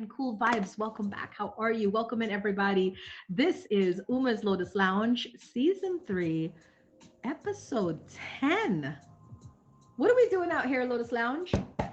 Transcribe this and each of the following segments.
and cool vibes. Welcome back. How are you? Welcome in, everybody. This is Uma's Lotus Lounge, Season 3, Episode 10. What are we doing out here, Lotus Lounge?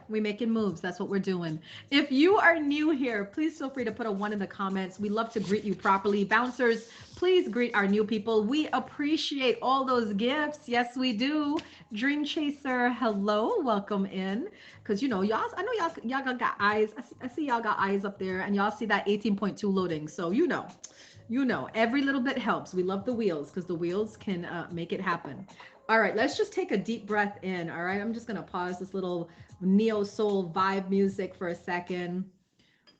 We making moves. That's what we're doing. If you are new here, please feel free to put a one in the comments. We love to greet you properly. Bouncers, please greet our new people. We appreciate all those gifts. Yes, we do. Dream Chaser, hello, welcome in. Because y'all, I know y'all got eyes. I see y'all got eyes up there, and y'all see that 18.2 loading. So every little bit helps. We love the wheels because the wheels can make it happen. All right, let's just take a deep breath in. All right, I'm just gonna pause this little neo soul vibe music for a second.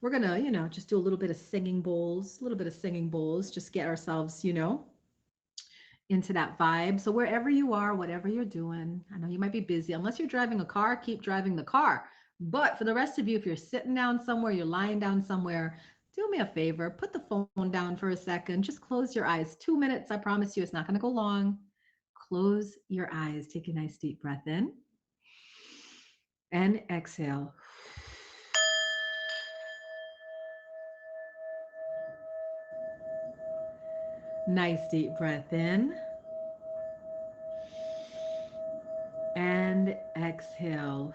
We're gonna, just do a little bit of singing bowls, a little bit of singing bowls, just get ourselves, into that vibe. So wherever you are, whatever you're doing, I know you might be busy. Unless you're driving a car, keep driving the car. But for the rest of you, if you're sitting down somewhere, you're lying down somewhere, do me a favor, put the phone down for a second, just close your eyes. 2 minutes, I promise you, it's not gonna go long. Close your eyes, take a nice deep breath in and exhale. Nice deep breath in and exhale.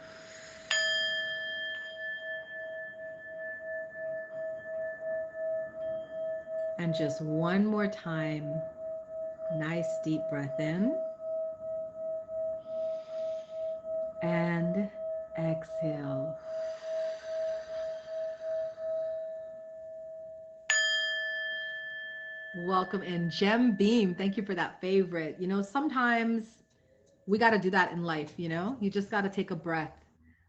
And just one more time, nice deep breath in and exhale. Welcome in, Gem Beam. Thank you for that favorite. Sometimes we got to do that in life. You just got to take a breath.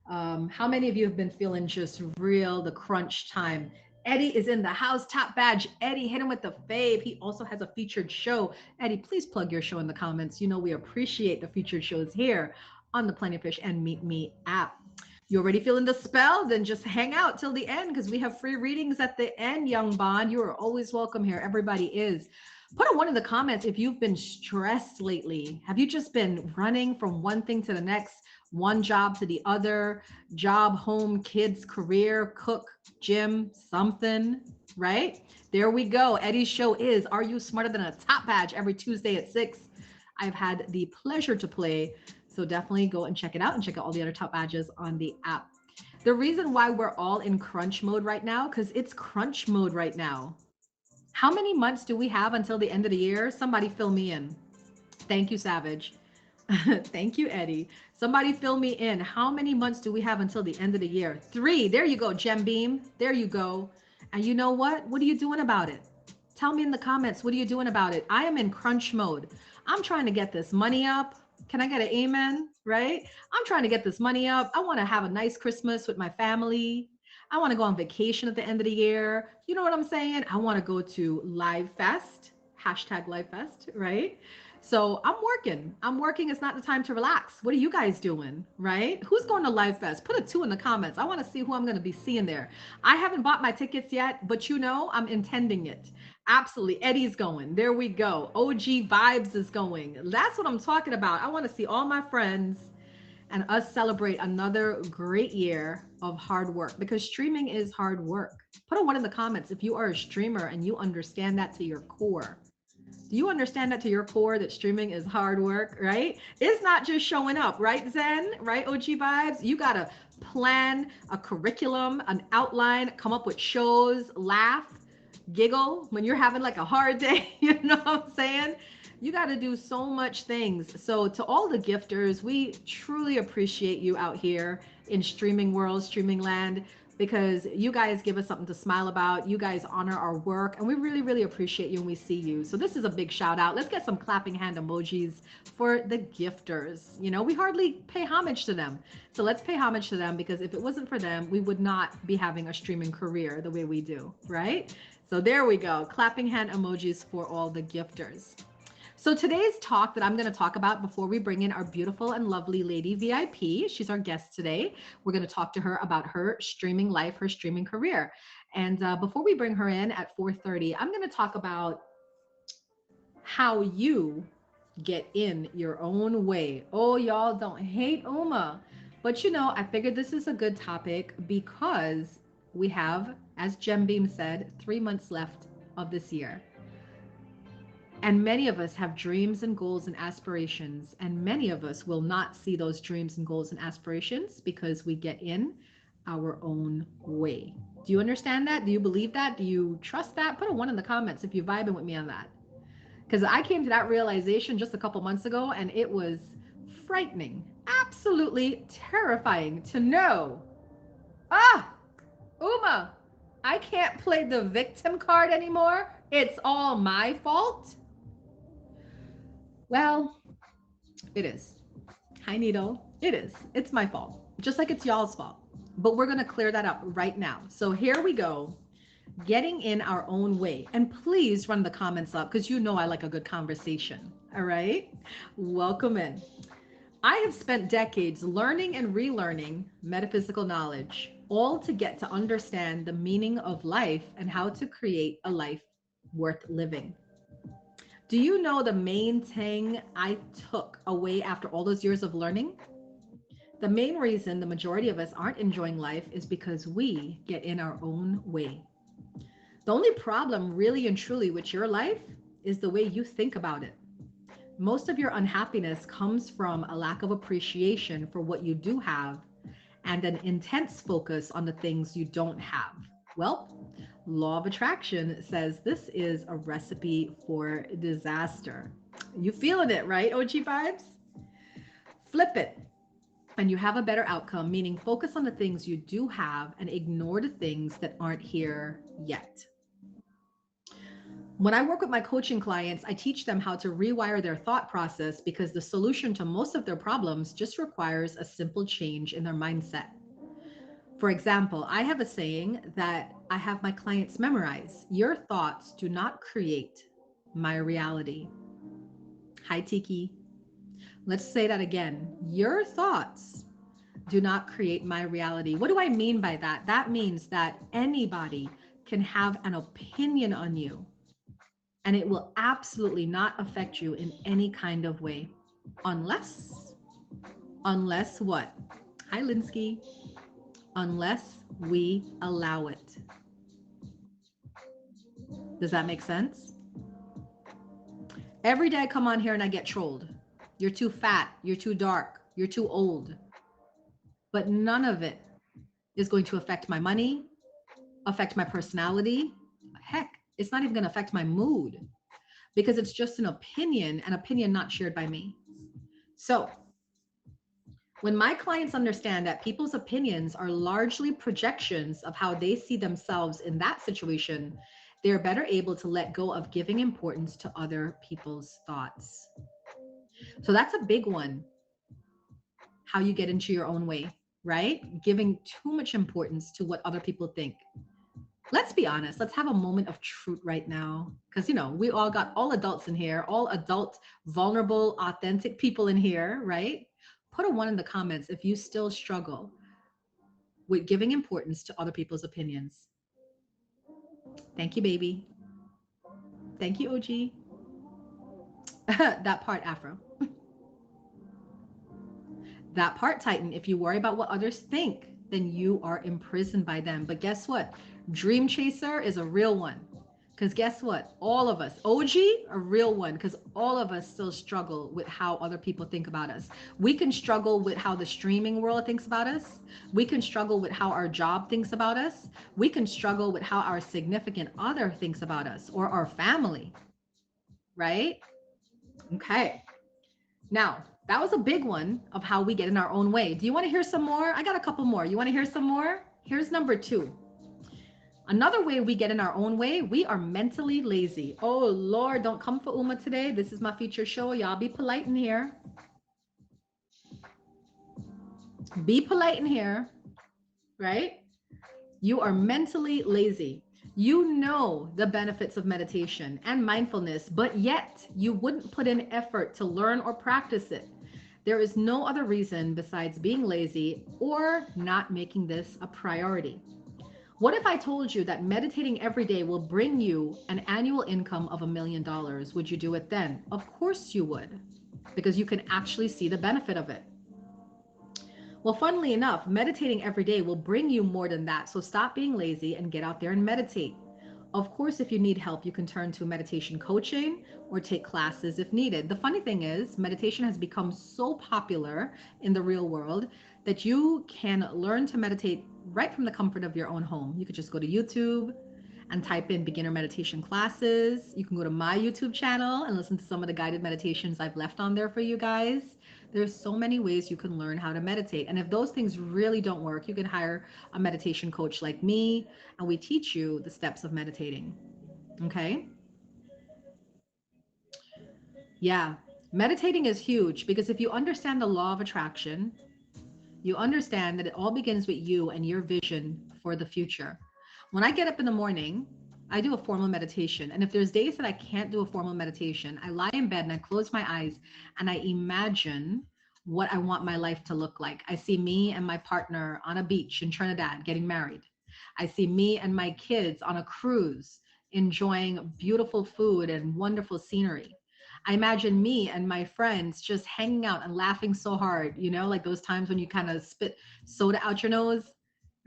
How many of you have been feeling just real the crunch time? Eddie is in the house. Top badge. Eddie, hit him with the fave. He also has a featured show. Eddie, please plug your show in the comments. We appreciate the featured shows here on the Plenty of Fish and Meet Me app. You already feeling the spell? Then just hang out till the end because we have free readings at the end, young Bond. You are always welcome here. Everybody is. Put a one in the comments if you've been stressed lately. Have you just been running from one thing to the next, one job to the other, job, home, kids, career, cook, gym, something, right? There we go. Eddie's show is Are You Smarter Than a Top Badge every Tuesday at 6. I've had the pleasure to play. So definitely go and check it out and check out all the other top badges on the app. The reason why we're all in crunch mode right now, because it's crunch mode right now. How many months do we have until the end of the year? Somebody fill me in. Thank you, Savage. Thank you, Eddie. Somebody fill me in. How many months do we have until the end of the year? 3. There you go, Gem Beam. There you go. And you know what? What are you doing about it? Tell me in the comments, what are you doing about it? I am in crunch mode. I'm trying to get this money up. Can I get an amen? Right? I'm trying to get this money up. I want to have a nice Christmas with my family. I want to go on vacation at the end of the year. You know what I'm saying? I want to go to Live Fest, hashtag Live Fest, right? So I'm working. It's not the time to relax. What are you guys doing, right? Who's going to Live Fest? Put a 2 in the comments. I want to see who I'm going to be seeing there. I haven't bought my tickets yet, but I'm intending it. Absolutely. Eddie's going. There we go. OG Vibes is going. That's what I'm talking about. I want to see all my friends and us celebrate another great year of hard work because streaming is hard work. Put a 1 in the comments if you are a streamer and you understand that to your core. Do you understand that to your core that streaming is hard work, right? It's not just showing up, right, Zen? Right, OG Vibes? You got to plan a curriculum, an outline, come up with shows, laugh, giggle when you're having like a hard day. You know what I'm saying? You got to do so much things. So to all the gifters, we truly appreciate you out here in streaming world, streaming land, because you guys give us something to smile about. You guys honor our work, and we really, really appreciate you when we see you. So this is a big shout out. Let's get some clapping hand emojis for the gifters. We hardly pay homage to them. So let's pay homage to them because if it wasn't for them, we would not be having a streaming career the way we do, right? So there we go. Clapping hand emojis for all the gifters. So today's talk that I'm going to talk about before we bring in our beautiful and lovely lady VIP, she's our guest today. We're going to talk to her about her streaming life, her streaming career. And before we bring her in at 4:30, I'm going to talk about how you get in your own way. Oh, y'all don't hate Uma. But I figured this is a good topic because we have as Jem Beam said, 3 months left of this year. And many of us have dreams and goals and aspirations, and many of us will not see those dreams and goals and aspirations because we get in our own way. Do you understand that? Do you believe that? Do you trust that? Put a one in the comments if you're vibing with me on that. Because I came to that realization just a couple months ago, and it was frightening, absolutely terrifying to know. Ah, Uma, I can't play the victim card anymore. It's all my fault. Well, it is. Hi, Needle. It is. It's my fault, just like it's y'all's fault. But we're going to clear that up right now. So here we go. Getting in our own way. And please run the comments up because you know I like a good conversation. All right. Welcome in. I have spent decades learning and relearning metaphysical knowledge, all to get to understand the meaning of life and how to create a life worth living. Do you know the main thing I took away after all those years of learning? The main reason the majority of us aren't enjoying life is because we get in our own way. The only problem, really and truly, with your life is the way you think about it. Most of your unhappiness comes from a lack of appreciation for what you do have and an intense focus on the things you don't have. Well, law of attraction says this is a recipe for disaster. You feeling it, right, OG vibes? Flip it and you have a better outcome, meaning focus on the things you do have and ignore the things that aren't here yet. When I work with my coaching clients, I teach them how to rewire their thought process because the solution to most of their problems just requires a simple change in their mindset. For example, I have a saying that I have my clients memorize. Your thoughts do not create my reality. Hi, Tiki. Let's say that again. Your thoughts do not create my reality. What do I mean by that? That means that anybody can have an opinion on you, and it will absolutely not affect you in any kind of way. Unless what? Hi, Linsky. Unless we allow it. Does that make sense? Every day I come on here and I get trolled. You're too fat. You're too dark. You're too old. But none of it is going to affect my money, affect my personality. Heck, it's not even going to affect my mood because it's just an opinion not shared by me. So when my clients understand that people's opinions are largely projections of how they see themselves in that situation, they're better able to let go of giving importance to other people's thoughts. So that's a big one. How you get into your own way, right? Giving too much importance to what other people think. Let's be honest. Let's have a moment of truth right now. Because, we all got all adults in here, all adult, vulnerable, authentic people in here, right? Put a one in the comments if you still struggle with giving importance to other people's opinions. Thank you, baby. Thank you, OG. That part, Afro. That part, Titan. If you worry about what others think, then you are imprisoned by them. But guess what? Dream Chaser is a real one. Because guess what? All of us, OG, a real one, because all of us still struggle with how other people think about us. We can struggle with how the streaming world thinks about us. We can struggle with how our job thinks about us. We can struggle with how our significant other thinks about us or our family, right? Okay. Now, that was a big one of how we get in our own way. Do you want to hear some more? I got a couple more. You want to hear some more? Here's number 2. Another way we get in our own way, we are mentally lazy. Oh, Lord, don't come for Uma today. This is my feature show. Y'all be polite in here. Be polite in here, right? You are mentally lazy. You know the benefits of meditation and mindfulness, but yet you wouldn't put in effort to learn or practice it. There is no other reason besides being lazy or not making this a priority. What if I told you that meditating every day will bring you an annual income of $1 million? Would you do it then? Of course you would, because you can actually see the benefit of it. Well, funnily enough, meditating every day will bring you more than that. So stop being lazy and get out there and meditate. Of course, if you need help, you can turn to meditation coaching or take classes if needed. The funny thing is, meditation has become so popular in the real world that you can learn to meditate right from the comfort of your own home. You could just go to YouTube and type in beginner meditation classes. You can go to my YouTube channel and listen to some of the guided meditations I've left on there for you guys. There's so many ways you can learn how to meditate. And if those things really don't work, you can hire a meditation coach like me, and we teach you the steps of meditating. Okay? Yeah. Meditating is huge because if you understand the law of attraction, you understand that it all begins with you and your vision for the future. When I get up in the morning, I do a formal meditation. And if there's days that I can't do a formal meditation, I lie in bed and I close my eyes and I imagine what I want my life to look like. I see me and my partner on a beach in Trinidad getting married. I see me and my kids on a cruise enjoying beautiful food and wonderful scenery. I imagine me and my friends just hanging out and laughing so hard, like those times when you kind of spit soda out your nose,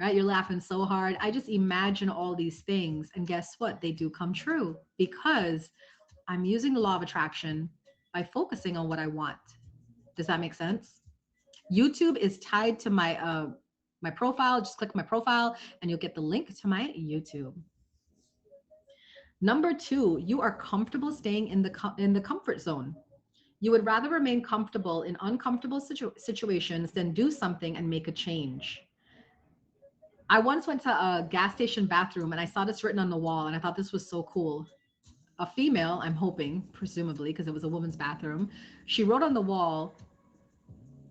right? You're laughing so hard. I just imagine all these things. And guess what? They do come true because I'm using the law of attraction by focusing on what I want. Does that make sense? YouTube is tied to my profile. Just click my profile and you'll get the link to my YouTube. Number two, you are comfortable staying in the comfort zone. You would rather remain comfortable in uncomfortable situations than do something and make a change. I once went to a gas station bathroom and I saw this written on the wall and I thought this was so cool. A female, I'm hoping, presumably, because it was a woman's bathroom, she wrote on the wall,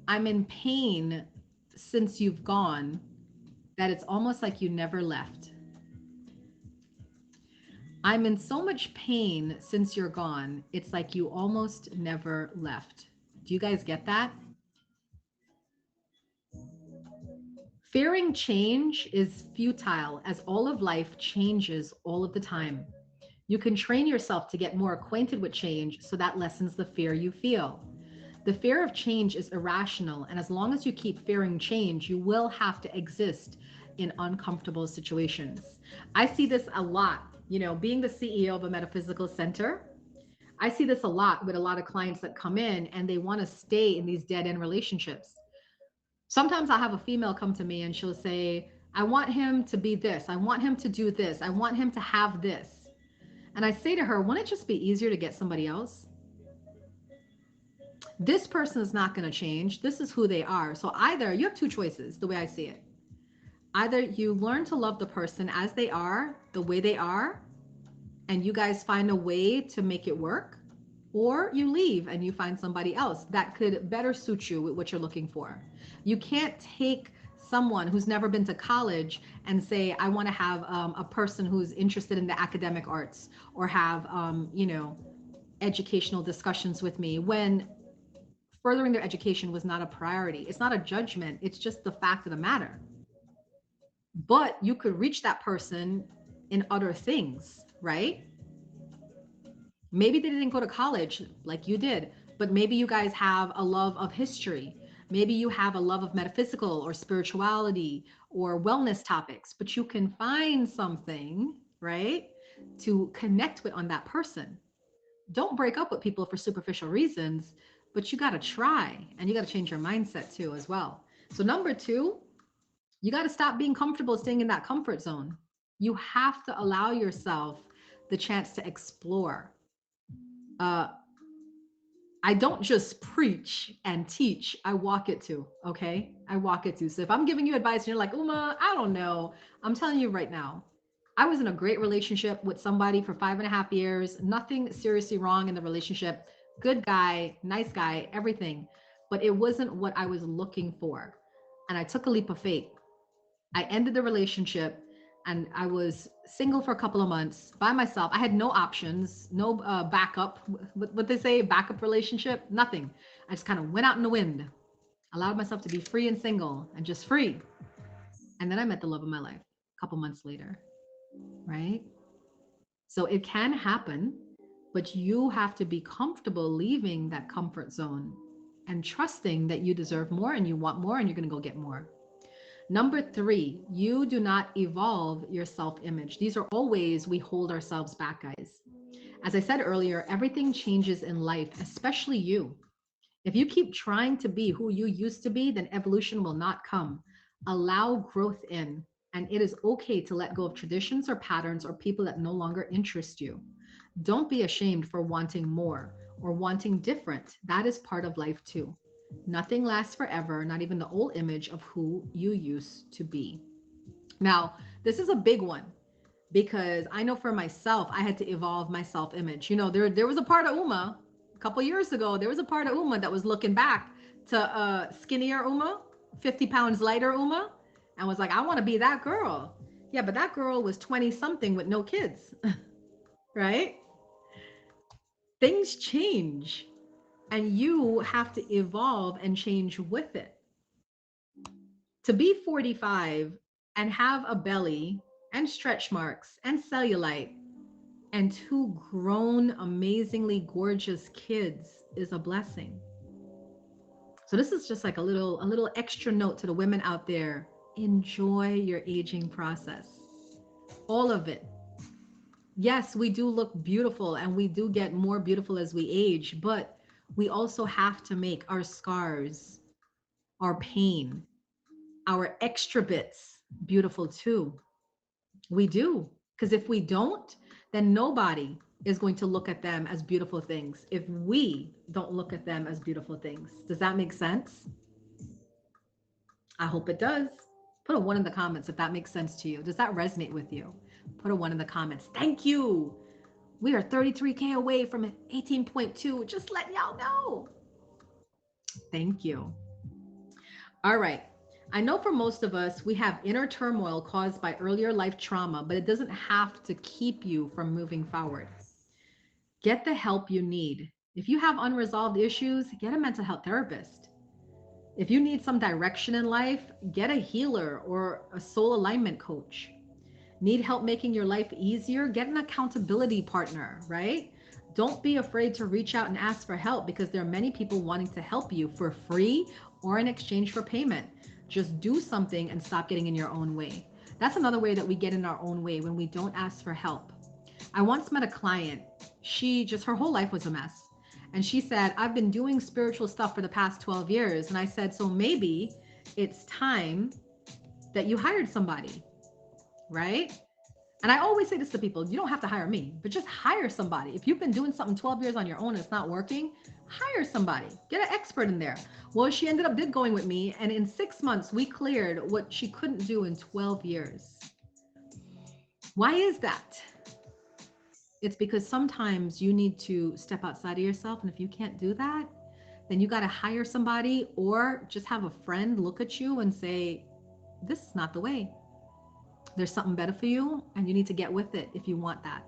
"I'm in pain since you've gone, that it's almost like you never left. I'm in so much pain since you're gone, it's like you almost never left." Do you guys get that? Fearing change is futile as all of life changes all of the time. You can train yourself to get more acquainted with change so that lessens the fear you feel. The fear of change is irrational, and as long as you keep fearing change, you will have to exist in uncomfortable situations. I see this a lot, being the CEO of a metaphysical center. I see this a lot with a lot of clients that come in and they want to stay in these dead end relationships. Sometimes I'll have a female come to me and she'll say, "I want him to be this. I want him to do this. I want him to have this." And I say to her, "Wouldn't it just be easier to get somebody else? This person is not going to change. This is who they are." So either you have two choices, the way I see it. Either you learn to love the person as they are, the way they are, and you guys find a way to make it work, or you leave and you find somebody else that could better suit you with what you're looking for. You can't take someone who's never been to college and say, "I want to have a person who's interested in the academic arts or have, educational discussions with me," when furthering their education was not a priority. It's not a judgment, it's just the fact of the matter. But you could reach that person in other things, right? Maybe they didn't go to college like you did, but maybe you guys have a love of history. Maybe you have a love of metaphysical or spirituality or wellness topics, but you can find something, right, to connect with on that person. Don't break up with people for superficial reasons, but you got to try and you got to change your mindset too, as well. So, number two, you got to stop being comfortable staying in that comfort zone. You have to allow yourself the chance to explore. Uh, I don't just preach and teach, I walk it too. Okay. I walk it too. So if I'm giving you advice and you're like, "Uma, I don't know," I'm telling you right now, I was in a great relationship with somebody for 5.5 years. Nothing seriously wrong in the relationship. Good guy, nice guy, everything. But it wasn't what I was looking for. And I took a leap of faith. I ended the relationship and I was single for a couple of months by myself. I had no options, no backup. What they say, backup relationship, nothing. I just kind of went out in the wind, allowed myself to be free and single and just free. And then I met the love of my life a couple months later, right? So it can happen, but you have to be comfortable leaving that comfort zone and trusting that you deserve more and you want more and you're going to go get more. Number 3, you do not evolve your self-image. These are all ways we hold ourselves back, guys. As I said earlier, everything changes in life, especially you. If you keep trying to be who you used to be, then evolution will not come. Allow growth in, and it is okay to let go of traditions or patterns or people that no longer interest you. Don't be ashamed for wanting more or wanting different. That is part of life too. Nothing lasts forever, not even the old image of who you used to be. Now, this is a big one because I know for myself, I had to evolve my self-image. There was a part of Uma a couple years ago. There was a part of Uma that was looking back to skinnier Uma, 50 pounds lighter Uma, and was like, I want to be that girl. Yeah, but that girl was 20 something with no kids, right? Things change and you have to evolve and change with it. To be 45 and have a belly and stretch marks and cellulite and 2 grown, amazingly gorgeous kids is a blessing. So this is just like a little extra note to the women out there. Enjoy your aging process. All of it. Yes, we do look beautiful and we do get more beautiful as we age, but we also have to make our scars, our pain, our extra bits beautiful too. We do. Because if we don't, then nobody is going to look at them as beautiful things if we don't look at them as beautiful things. Does that make sense? I hope it does. Put a 1 in the comments if that makes sense to you. Does that resonate with you? Put a 1 in the comments. Thank you. We are 33K away from 18.2. Just letting y'all know. Thank you. All right. I know for most of us, we have inner turmoil caused by earlier life trauma, but it doesn't have to keep you from moving forward. Get the help you need. If you have unresolved issues, get a mental health therapist. If you need some direction in life, get a healer or a soul alignment coach. Need help making your life easier? Get an accountability partner, right? Don't be afraid to reach out and ask for help because there are many people wanting to help you for free or in exchange for payment. Just do something and stop getting in your own way. That's another way that we get in our own way, when we don't ask for help. I once met a client. Her whole life was a mess. And she said, I've been doing spiritual stuff for the past 12 years. And I said, so maybe it's time that you hired somebody, right? And I always say this to people, you don't have to hire me, but just hire somebody. If you've been doing something 12 years on your own and it's not working, hire somebody, get an expert in there. Well, she ended up going with me, and in 6 months, we cleared what she couldn't do in 12 years. Why is that? It's because sometimes you need to step outside of yourself. And if you can't do that, then you got to hire somebody or just have a friend look at you and say, this is not the way. There's something better for you and you need to get with it if you want that.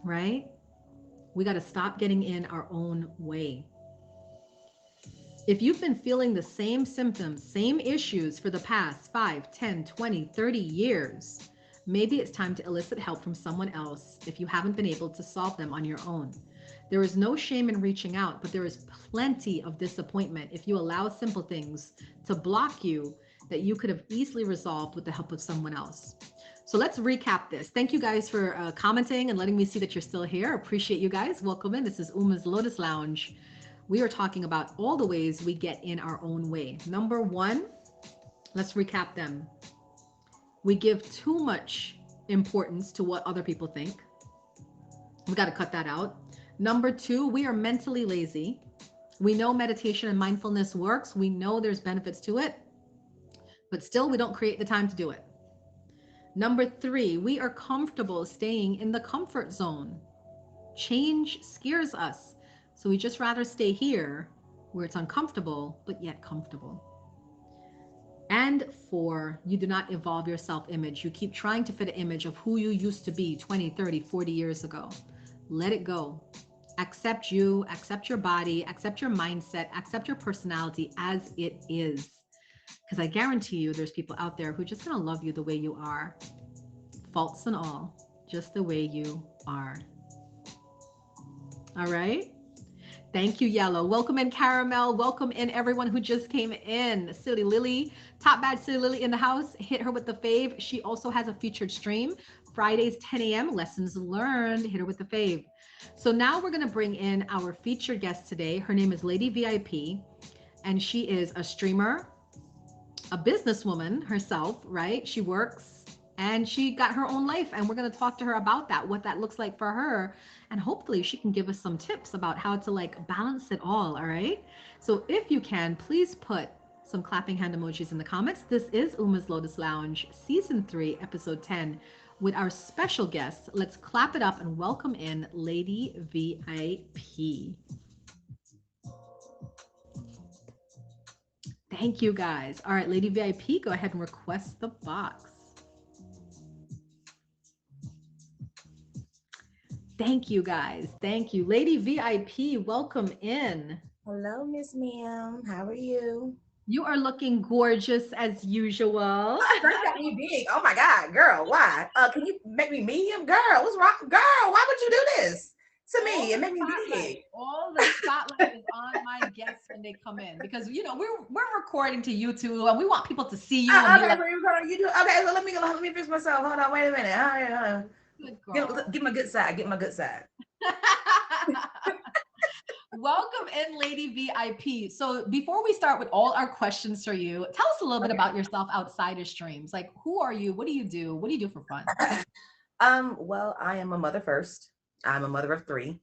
Right? We got to stop getting in our own way. If you've been feeling the same symptoms, same issues for the past 5, 10, 20, 30 years, maybe it's time to elicit help from someone else if you haven't been able to solve them on your own. There is no shame in reaching out, but there is plenty of disappointment if you allow simple things to block you that you could have easily resolved with the help of someone else. So let's recap this. Thank you guys for commenting and letting me see that you're still here. Appreciate you guys. Welcome in. This is Uma's Lotus Lounge. We are talking about all the ways we get in our own way. Number 1, let's recap them. We give too much importance to what other people think. We got to cut that out. Number 2, we are mentally lazy. We know meditation and mindfulness works. We know there's benefits to it, but still we don't create the time to do it. Number 3, we are comfortable staying in the comfort zone. Change scares us. So we just rather stay here where it's uncomfortable, but yet comfortable. And 4, you do not evolve your self-image. You keep trying to fit an image of who you used to be 20, 30, 40 years ago. Let it go. Accept you, accept your body, accept your mindset, accept your personality as it is. Because I guarantee you there's people out there who are just going to love you the way you are. Faults and all, just the way you are. All right? Thank you, Yellow. Welcome in, Caramel. Welcome in, everyone who just came in. Silly Lily, Top Bad Silly Lily in the house. Hit her with the fave. She also has a featured stream Fridays, 10 a.m. Lessons learned. Hit her with the fave. So now we're going to bring in our featured guest today. Her name is Lady VIP, and she is a streamer, a businesswoman herself, right? She works and she got her own life. And we're going to talk to her about that, what that looks like for her. And hopefully she can give us some tips about how to like balance it all. All right. So if you can, please put some clapping hand emojis in the comments. This is Uma's Lotus Lounge, season 3, episode 10, with our special guest. Let's clap it up and welcome in Lady VIP. Thank you guys. All right, Lady VIP, go ahead and request the box. Thank you guys. Thank you. Lady VIP, welcome in. Hello, Miss Ma'am. How are you? You are looking gorgeous as usual. Girl, you got me big. Oh my God, girl, why? Can you make me medium? Girl, what's wrong? Girl, why would you do this to All me the and make me big? spotlight, all the spotlight is on my guests when they come in because we're recording to YouTube and we want people to see you and be Okay, like, so you're gonna you do okay, so let me fix myself. Hold on, wait a minute. All right, hold on. good girl. Get my good side. Get my good side. Welcome in, Lady VIP. So before we start with all our questions for you, tell us a little bit Okay. about yourself outside of streams. Like, who are you? What do you do? What do you do for fun? Well, I am a mother first. I'm a mother of three.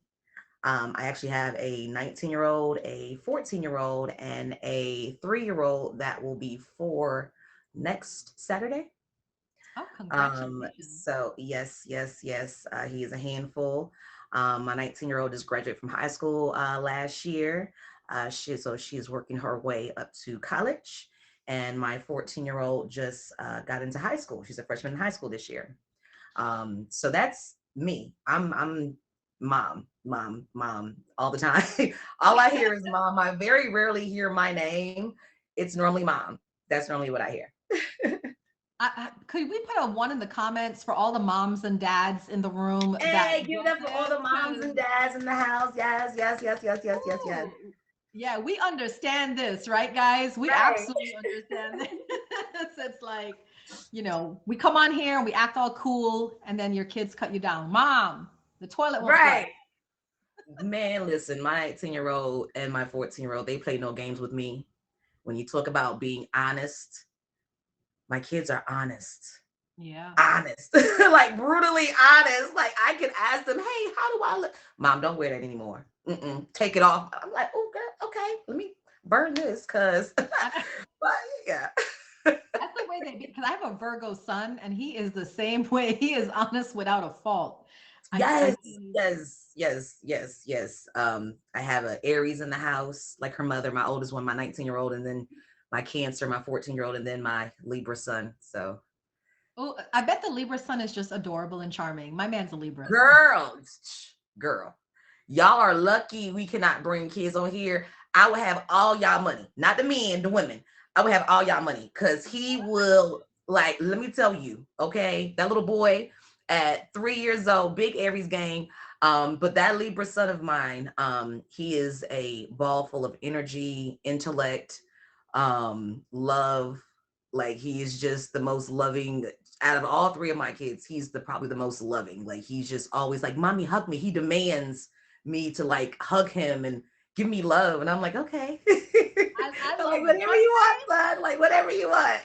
I actually have a 19-year-old, a 14-year-old, and a 3-year-old that will be 4 next Saturday. Oh, congratulations. So yes, yes, yes, he is a handful. My 19-year-old just graduated from high school last year. She is working her way up to college, and my 14-year-old just got into high school. She's a freshman in high school this year. So that's me. I'm mom, mom, mom all the time. All I hear is mom. I very rarely hear my name. It's normally mom. That's normally what I hear. Could we put a one in the comments for all the moms and dads in the room that Hey, give it get up for all this? the moms and dads in the house. Yes, yes, yes, yes, yes, yes, yes. Ooh, yeah, we understand this, right, guys? We Right. absolutely understand this. It's like, we come on here and we act all cool, and then your kids cut you down. Mom, the toilet won't flush. Right. Man, listen, my 18-year-old and my 14-year-old, they play no games with me. When you talk about being honest, my kids are honest. Yeah. Honest. Like brutally honest. Like I can ask them, hey, how do I look? Mom, don't wear that anymore. Take it off. I'm like, oh, girl, okay, let me burn this because, but yeah. That's the way they be, because I have a Virgo son and he is the same way. He is honest without a fault. I Yes, yes, yes, yes, yes. I have a Aries in the house, like her mother, my oldest one, my 19-year-old, and then my Cancer, my 14-year-old, and then my Libra son. So, oh, I bet the Libra son is just adorable and charming. My man's a Libra, so girl, girl, y'all are lucky we cannot bring kids on here. I would have all y'all money, not the men, the women. I would have all y'all money because he will, like, let me tell you, okay, that little boy at 3 years old, big Aries gang. But that Libra son of mine, he is a ball full of energy, intellect, love. Like he is just the most loving out of all 3 of my kids. He's probably the most loving. Like he's just always like, mommy, hug me. He demands me to like hug him and give me love. And I'm like, okay. I I'm like, love it. whatever you want, son. Like whatever you want.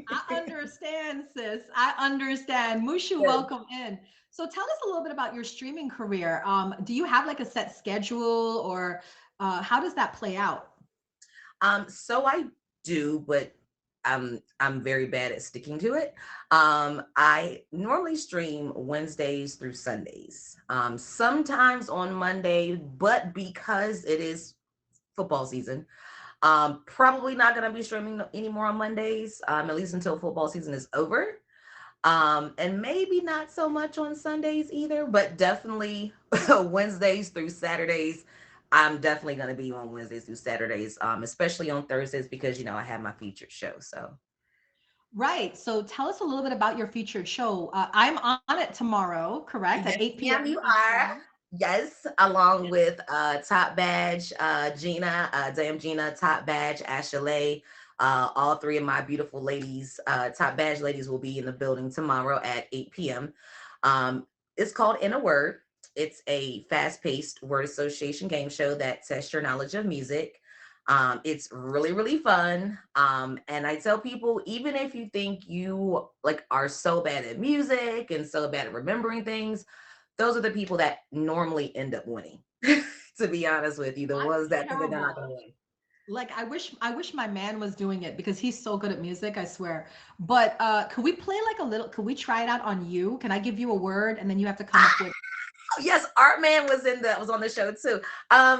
I understand, sis. I understand. Mushu, welcome in. So tell us a little bit about your streaming career. Do you have like a set schedule or how does that play out? So I do, but I'm very bad at sticking to it. I normally stream Wednesdays through Sundays. Sometimes on Monday, but because it is football season, probably not gonna be streaming anymore on Mondays, at least until football season is over. And maybe not so much on Sundays either, but definitely Wednesdays through Saturdays. I'm definitely going to be on Wednesdays through Saturdays, especially on Thursdays because, I have my featured show. So, Right. So tell us a little bit about your featured show. I'm on it tomorrow, correct? At yes, 8 ma'am, p.m. you are. Eastern. Yes, along with Top Badge, Gina, Damn Gina, Top Badge, Ashley. All three of my beautiful ladies, Top Badge ladies, will be in the building tomorrow at 8 p.m. It's called In a Word. It's a fast paced word association game show that tests your knowledge of music. It's really, really fun. And I tell people, even if you think you like are so bad at music and so bad at remembering things, those are the people that normally end up winning. To be honest with you, the I'm ones that think that they're not going terrible. to win. Like I wish my man was doing it because he's so good at music, I swear. But could we play like a little, could we try it out on you? Can I give you a word and then you have to come up with. Yes, Art Man was on the show too.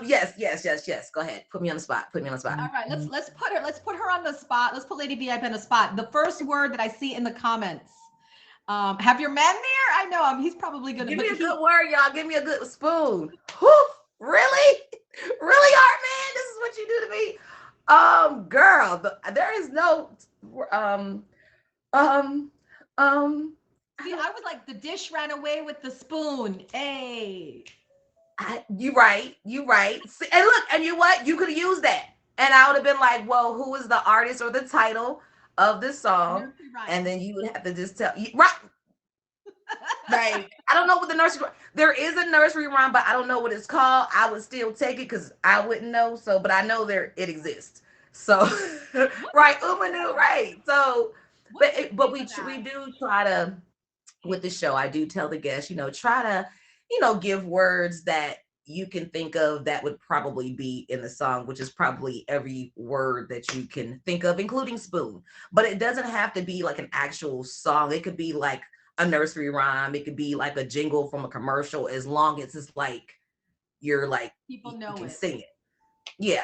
Yes, yes, yes, yes. Go ahead. Put me on the spot. Put me on the spot. All right, let's put her on the spot. Let's put Lady VIP on the spot. The first word that I see in the comments. Have your man there? I know him. He's probably gonna, Give me but a good he. word, y'all. Give me a good spoon. Whew, really? Really, Art Man? This is what you do to me? Girl, there is no um um um I See, don't I was like, the dish ran away with the spoon. Hey, you right. You right. See, and look, and you what? You could have used that. And I would have been like, well, who is the artist or the title of this song? nursery And rhyme. then you would have to just tell you right. Like, I don't know what the nursery there is a nursery rhyme, but I don't know what it's called. I would still take it because I wouldn't know. So, but I know there it exists. So What's right, the name of Umanu, that? right. So What's the but name of we that? do try to with the show, I do tell the guests, try to, give words that you can think of that would probably be in the song, which is probably every word that you can think of, including spoon. But it doesn't have to be like an actual song. It could be like a nursery rhyme. It could be like a jingle from a commercial, as long as it's like you're like People you know can it. sing it. Yeah.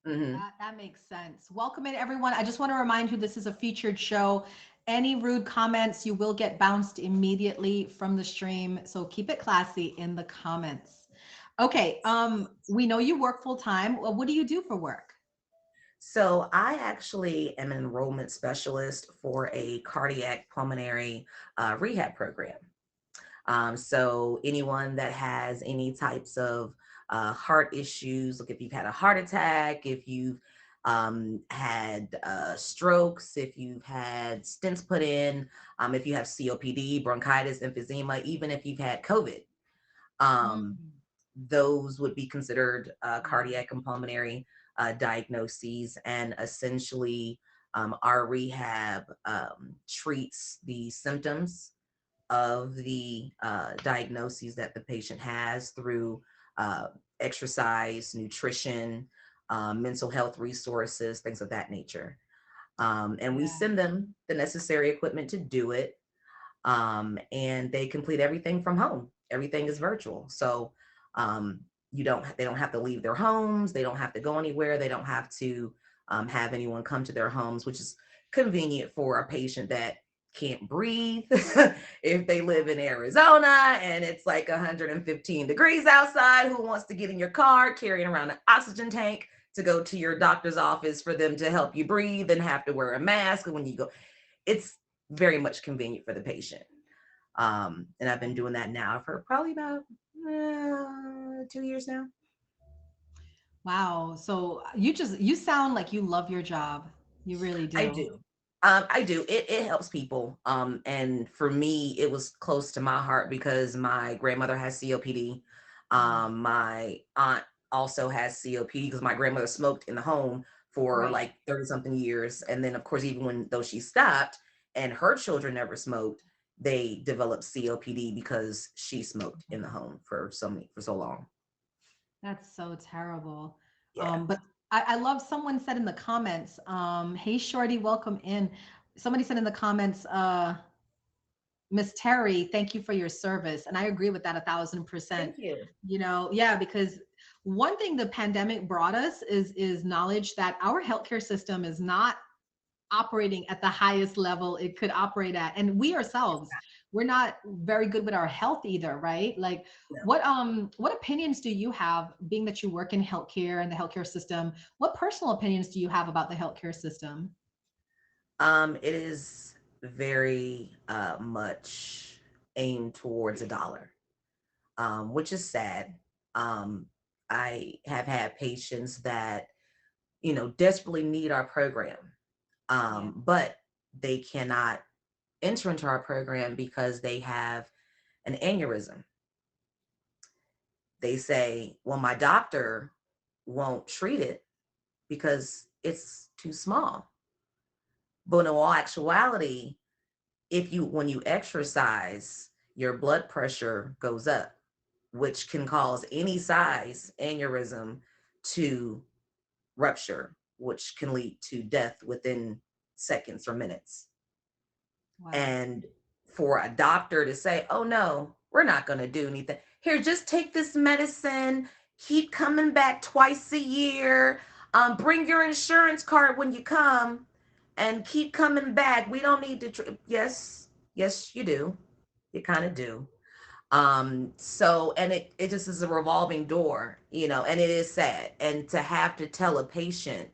Hmm. That makes sense. Welcome in, everyone. I just want to remind you this is a featured show. Any rude comments, you will get bounced immediately from the stream. So keep it classy in the comments. Okay. We know you work full time. Well, what do you do for work? So I actually am an enrollment specialist for a cardiac pulmonary rehab program. So anyone that has any types of heart issues, like if you've had a heart attack, if you've had strokes, if you've had stents put in, if you have COPD, bronchitis, emphysema, even if you've had COVID, um, Mm, those would be considered wow. cardiac and pulmonary diagnoses. And essentially, our rehab treats the symptoms of the diagnoses that the patient has through uh, exercise, nutrition, mental health resources, things of that nature. And we Yeah. send them the necessary equipment to do it. And they complete everything from home. Everything is virtual. So um, they don't have to leave their homes. They don't have to go anywhere. They don't have to have anyone come to their homes, which is convenient for a patient that can't breathe. If they live in Arizona and it's like 115 degrees outside, who wants to get in your car carrying around an oxygen tank to go to your doctor's office for them to help you breathe and have to wear a mask when you go? It's very much convenient for the patient. And I've been doing that now for probably about 2 years now. Wow. So you sound like you love your job. You really I do. do. I do. It helps people. And for me, it was close to my heart because my grandmother has COPD. Mm, My aunt also has COPD because my grandmother smoked in the home for right. like 30 something years. And then, of course, even when though she stopped and her children never smoked, they developed COPD because she smoked in the home for so long. That's so terrible. Yeah. But I love someone said in the comments, hey Shorty, welcome in. Somebody said in the comments, Miss Terry, thank you for your service. And I agree with that 1,000%. Thank you. Yeah, because one thing the pandemic brought us is knowledge that our healthcare system is not operating at the highest level it could operate at. And we ourselves, we're not very good with our health either, right? Like No. what opinions do you have, being that you work in healthcare and the healthcare system? What personal opinions do you have about the healthcare system? It is very much aimed towards a dollar. which is sad. Um, I have had patients that, desperately need our program, Yeah. but they cannot enter into our program because they have an aneurysm. They say, well, my doctor won't treat it because it's too small. But in all actuality, when you exercise, your blood pressure goes up, which can cause any size aneurysm to rupture, which can lead to death within seconds or minutes. Wow. And for a doctor to say, oh no, we're not going to do anything. Here, just take this medicine, keep coming back twice a year, bring your insurance card when you come, and keep coming back. We don't need to. Yes, yes, you do. You kind of do. So, and it just is a revolving door, and it is sad. And to have to tell a patient,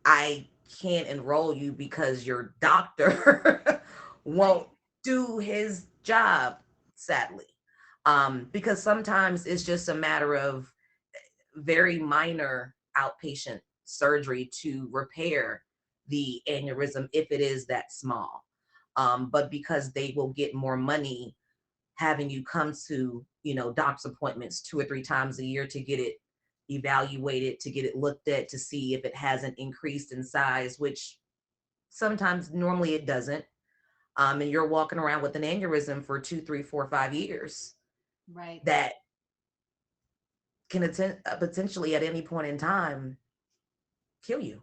I can't enroll you because your doctor Right. won't do his job, sadly. Because sometimes it's just a matter of very minor outpatient surgery to repair the aneurysm if it is that small. But because they will get more money having you come to, doctor's appointments 2 or 3 times a year to get it evaluated, to get it looked at, to see if it hasn't increased in size, which sometimes normally it doesn't. And you're walking around with an aneurysm for 2, 3, 4, 5 years Right. that can potentially at any point in time kill you,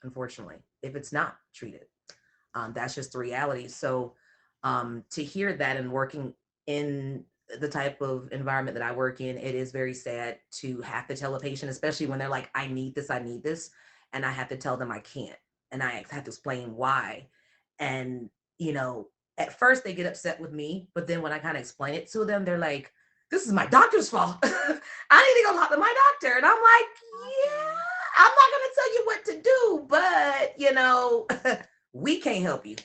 unfortunately, if it's not treated. That's just the reality. So to hear that and working in the type of environment that I work in, it is very sad to have to tell a patient, especially when they're like, I need this. And I have to tell them I can't. And I have to explain why. And, you know, at first they get upset with me, but then when I kind of explain it to them, they're like, this is my doctor's fault. I need to go talk to my doctor. And I'm like, Exactly. yeah, I'm not going to tell you what to do, but, we can't help you.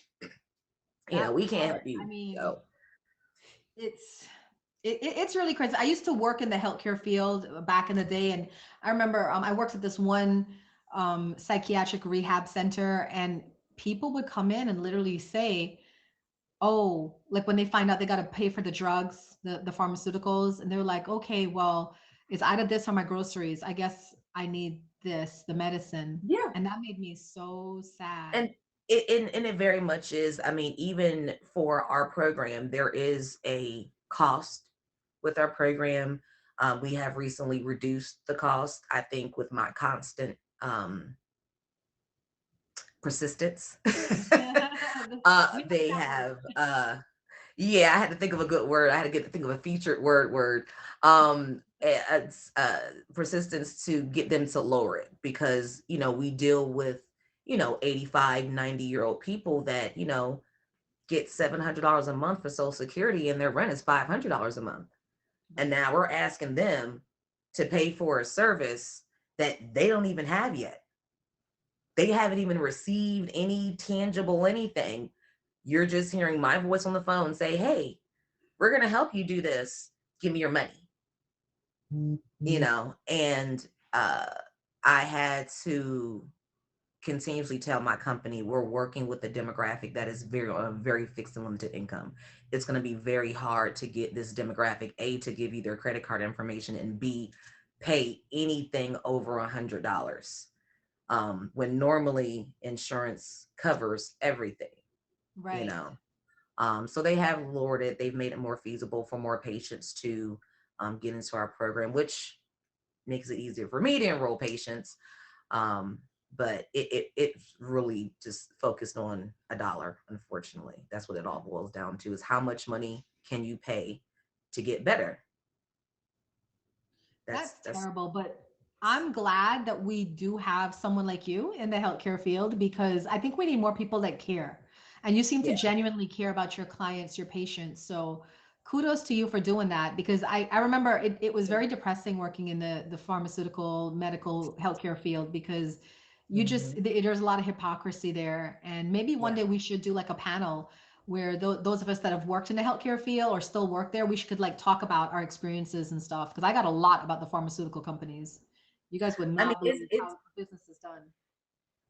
That We can't help part, I you. mean, So, it's it's really crazy. I used to work in the healthcare field back in the day, and I remember I worked at this one psychiatric rehab center, and people would come in and literally say, "Oh, like when they find out they got to pay for the drugs, the pharmaceuticals," and they're like, "Okay, well, it's either this or my groceries. I guess I need this, the medicine," yeah. and that made me so sad. And it very much is. I mean, even for our program, there is a cost with our program. We have recently reduced the cost, I think, with my constant persistence. We like They that have word. yeah, I had to think of a good word. I had to get to think of a featured word. It's persistence to get them to lower it because, we deal with, 85, 90-year-old people that, get $700 a month for Social Security and their rent is $500 a month. And Right. now we're asking them to pay for a service that they don't even have yet. They haven't even received any tangible anything. You're just hearing my voice on the phone say, hey, we're going to help you do this. Give me your money, and uh, I had to continuously tell my company we're working with a demographic that is very fixed and limited income. It's going to be very hard to get this demographic, A, to give you their credit card information, and B, pay anything over $100, when normally insurance covers everything, you Right. know. So they have lowered it. They've made it more feasible for more patients to get into our program, which makes it easier for me to enroll patients. Um, but it's really just focused on a dollar. Unfortunately, that's what it all boils down to: is how much money can you pay to get better? That's That's terrible, but I'm glad that we do have someone like you in the healthcare field because I think we need more people that care. And you seem to yeah. genuinely care about your clients, your patients. So kudos to you for doing that because I remember it was very depressing working in the pharmaceutical, medical, healthcare field because you just Mhm. there's a lot of hypocrisy there. And maybe one Yeah. day we should do like a panel where those of us that have worked in the healthcare field or still work there, we should like talk about our experiences and stuff. Because I got a lot about the pharmaceutical companies. You guys would I mean, not believe how business is done.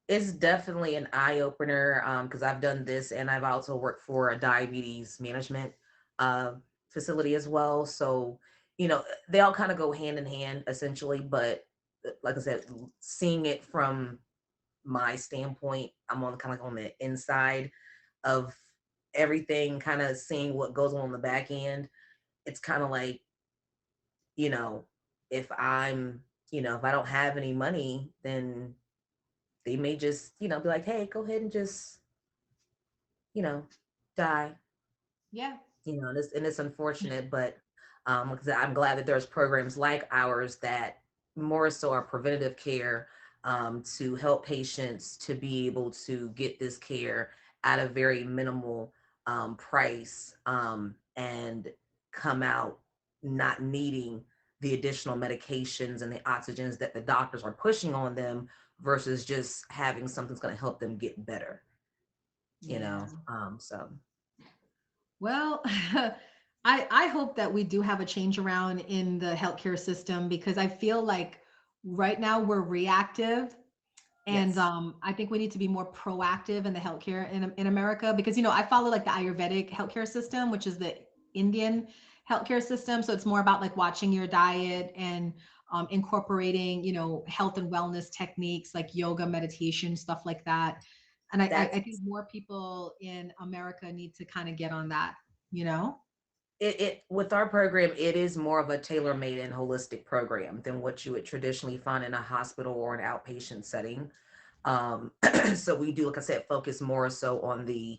it's definitely an eye opener, because I've done this and I've also worked for a diabetes management uh, facility as well. So, they all kind of go hand in hand essentially. But like I said, seeing it from my standpoint, I'm on kind of like on the inside of everything, kind of seeing what goes on the back end. It's kind of like, you know, if I'm, if I don't have any money, then they may just, be like, hey, go ahead and just, you know, die. Yeah. And it's unfortunate, but like I said, I'm glad that there's programs like ours that more so are preventative care, to help patients to be able to get this care at a very minimal price, and come out not needing the additional medications and the oxygens that the doctors are pushing on them versus just having something that's going to help them get better, Yeah. so Well, I hope that we do have a change around in the healthcare system because I feel like right now we're reactive. And yes, I think we need to be more proactive in the healthcare in America because, you know, I follow like the Ayurvedic healthcare system, which is the Indian healthcare system. So it's more about like watching your diet and incorporating, you know, health and wellness techniques like yoga, meditation, stuff like that. And that's I think more people in America need to kind of get on that, you know? it with our program. It is more of a tailor-made and holistic program than what you would traditionally find in a hospital or an outpatient setting. um so we do, like I said, focus more so on the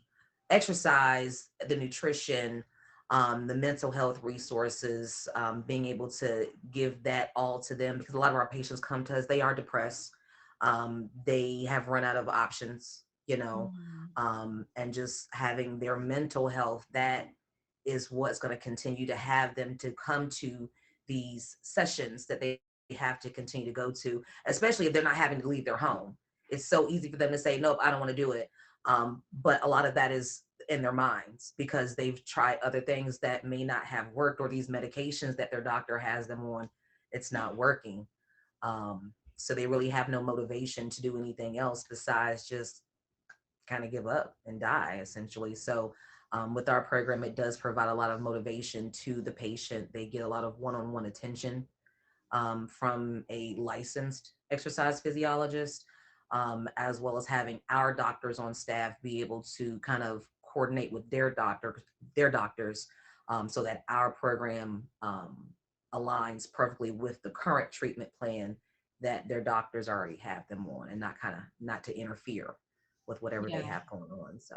exercise, the nutrition, the mental health resources, being able to give that all to them, because a lot of our patients come to us, they are depressed, they have run out of options, Mhm. and just having their mental health, that is what's going to continue to have them to come to these sessions that they have to continue to go to, especially if they're not having to leave their home. It's so easy for them to say, nope, I don't want to do it. But a lot of that is in their minds because they've tried other things that may not have worked, or these medications that their doctor has them on, it's not working. So they really have no motivation to do anything else besides just kind of give up and die essentially. So with our program, it does provide a lot of motivation to the patient. They get a lot of one-on-one attention, from a licensed exercise physiologist, as well as having our doctors on staff be able to kind of coordinate with their doctors, so that our program aligns perfectly with the current treatment plan that their doctors already have them on, and not to interfere with whatever they Yeah. have going on. So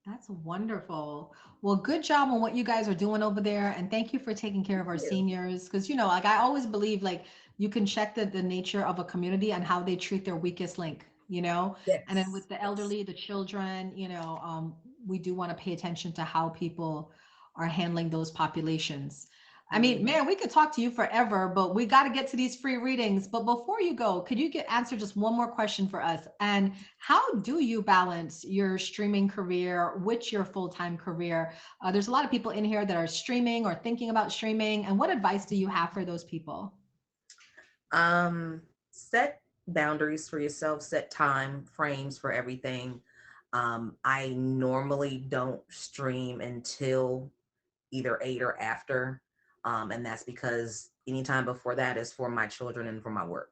That's wonderful. Well, good job on what you guys are doing over there. And thank you for taking care thank of our you. seniors. Because, you know, like I always believe, like you can check the nature of a community and how they treat their weakest link, you know? And then Yes, with the yes. elderly, the children, you know, we do want to pay attention to how people are handling those populations. I mean, Mhm. man, we could talk to you forever, but we got to get to these free readings. But before you go, could you get answer just one more question for us? And how do you balance your streaming career with your full-time career? There's a lot of people in here that are streaming or thinking about streaming. And what advice do you have for those people? Set boundaries for yourself, set time frames for everything. I normally don't stream until either 8 or after. And that's because anytime before that is for my children and for my work.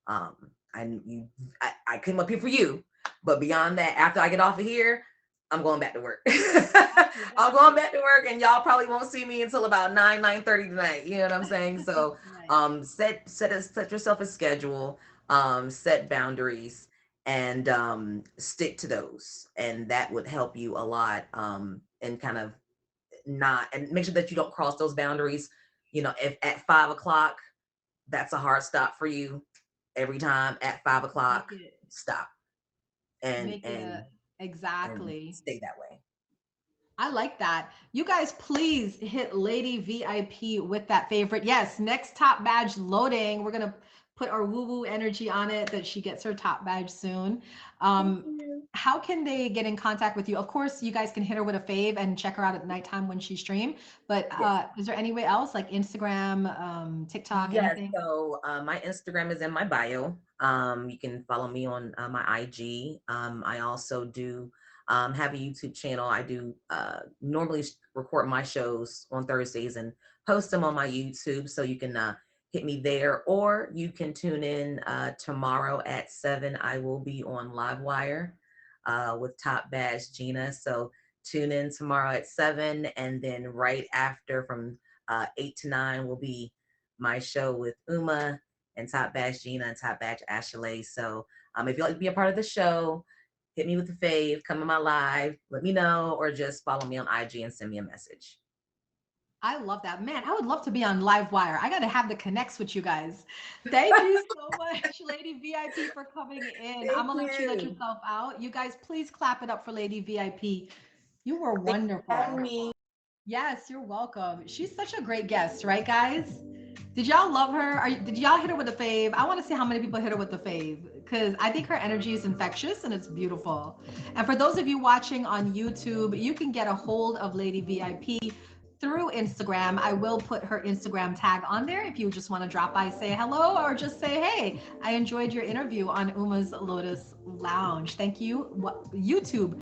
Um, I came up here for you, but beyond that, after I get off of here, I'm going back to work. Got you, I'm got going you. back to work, and y'all probably won't see me until about 9:30 tonight. You know what I'm saying? So, Right. set yourself a schedule, set boundaries, and stick to those, and that would help you a lot. And kind of not, and make sure that you don't cross those boundaries. If at 5 o'clock, that's a hard stop for you. Every time at 5 o'clock, Make it, stop, and make it and a, and exactly. stay that way. I like that. You guys, please hit Lady VIP with that favorite. Yes, next top badge loading. We're going to put our woo-woo energy on it that she gets her top badge soon. Thank Um, you. how can they get in contact with you? Of course, you guys can hit her with a fave and check her out at nighttime when she stream. But Yes. is there any way else, like Instagram, TikTok, Yes. anything? So my Instagram is in my bio. You can follow me on my IG. I also do have a YouTube channel. I do normally record my shows on Thursdays and post them on my YouTube. So you can hit me there, or you can tune in tomorrow at 7. I will be on Livewire with Top Badge Gina. So tune in tomorrow at 7, and then right after from 8 to 9 will be my show with Uma and Top Badge Gina and Top Badge Ashley. So if you'd like to be a part of the show, hit me with the fave, come to my live, let me know, or just follow me on IG and send me a message. I love that. Man, I would love to be on Livewire. I got to have the connects with you guys. Thank you so much, Lady VIP, for coming in. I'm Thank going to let you let you. yourself out. You guys, please clap it up for Lady VIP. You were Thank you for wonderful. having me. Yes, you're welcome. She's such a great guest, right, guys? Did y'all love her? Did y'all hit her with a fave? I want to see how many people hit her with the fave because I think her energy is infectious and it's beautiful. And for those of you watching on YouTube, you can get a hold of Lady VIP through Instagram. I will put her Instagram tag on there if you just want to drop by, say hello, or just say, hey, I enjoyed your interview on Uma's Lotus Lounge. Thank you, YouTube.